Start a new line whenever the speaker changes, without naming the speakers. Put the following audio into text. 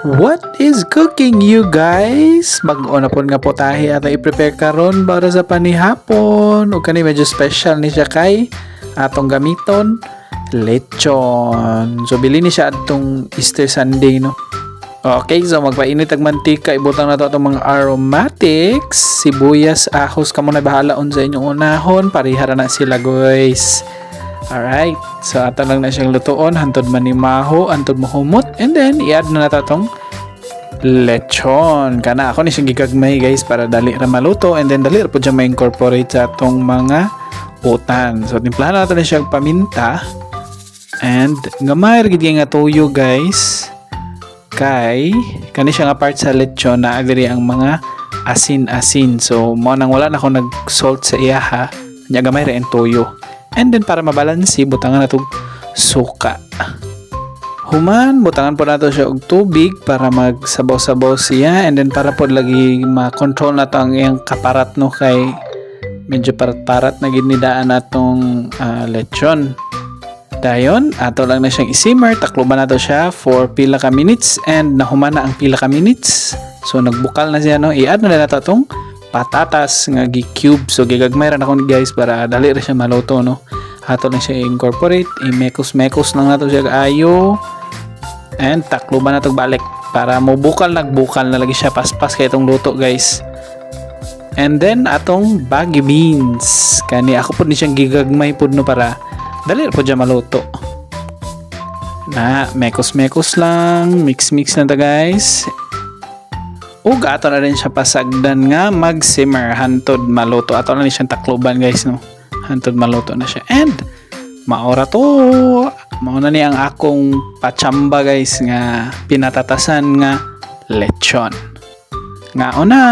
What is cooking you guys? Mag-una po nga po tahi at i-prepare karon para sa panihapon. O kani medyo special ni siya kay atong gamiton lechon. So bili ni siya atong Easter Sunday no. Okay, so magpainit ang mantika, ibutang na to atong mga aromatics, sibuyas, ahos, kamo na bahala on sa inyong unahon, parihara na sila guys. Alright, so ato lang na siyang lutuon, hantod manimaho, hantod mahumot, and then i-add na natatong lechon. Kana ako ni siyang gigagmay guys para dali ra maluto, and then dali ra po dyan ma-incorporate sa atong mga utan. So timplahan na natin na siyang paminta, and gamay gid nga tuyo guys. Kay kani siya nga part sa lechon na agri ang mga asin-asin. So mo nang wala na ako nag-salt sa iyaha, nya gamay ra ang tuyo. And then para mabalansi, butangan na itong suka. Human, butangan po nato siya og tubig para magsabaw-sabaw siya. And then para po lagi ma-control na to ang iyang kaparat no kay medyo parat-parat na ginidaan natong lechon. Dayon, ato lang na siyang isimmer. Takluban nato siya for pila ka minutes and nahuman na ang pila ka minutes. So nagbukal na siya no. I-add na nato itong patatas nga gi-cube. So gigagmay ra na ko guys para dali ra siya maluto no. Ato lang siya incorporate, i-mekos-mekos lang nato siya ayo. And takluban nato balik para mobukal nagbukal na lagi siya paspas kay itong luto guys. And then atong baggy beans. Kani ako pud ni siyang gigagmay pud no para dali ra pud siya maluto. Na mekos-mekos lang, mix-mix na ta guys. Ug ato na rin siya pasagdan nga mag-simmer hantod maluto. Ato na rin siyang takloban guys no. Hantod maluto na siya. And maora to. Mauna ni ang akong pachamba guys nga pinatatasan nga lechon. Nga ona.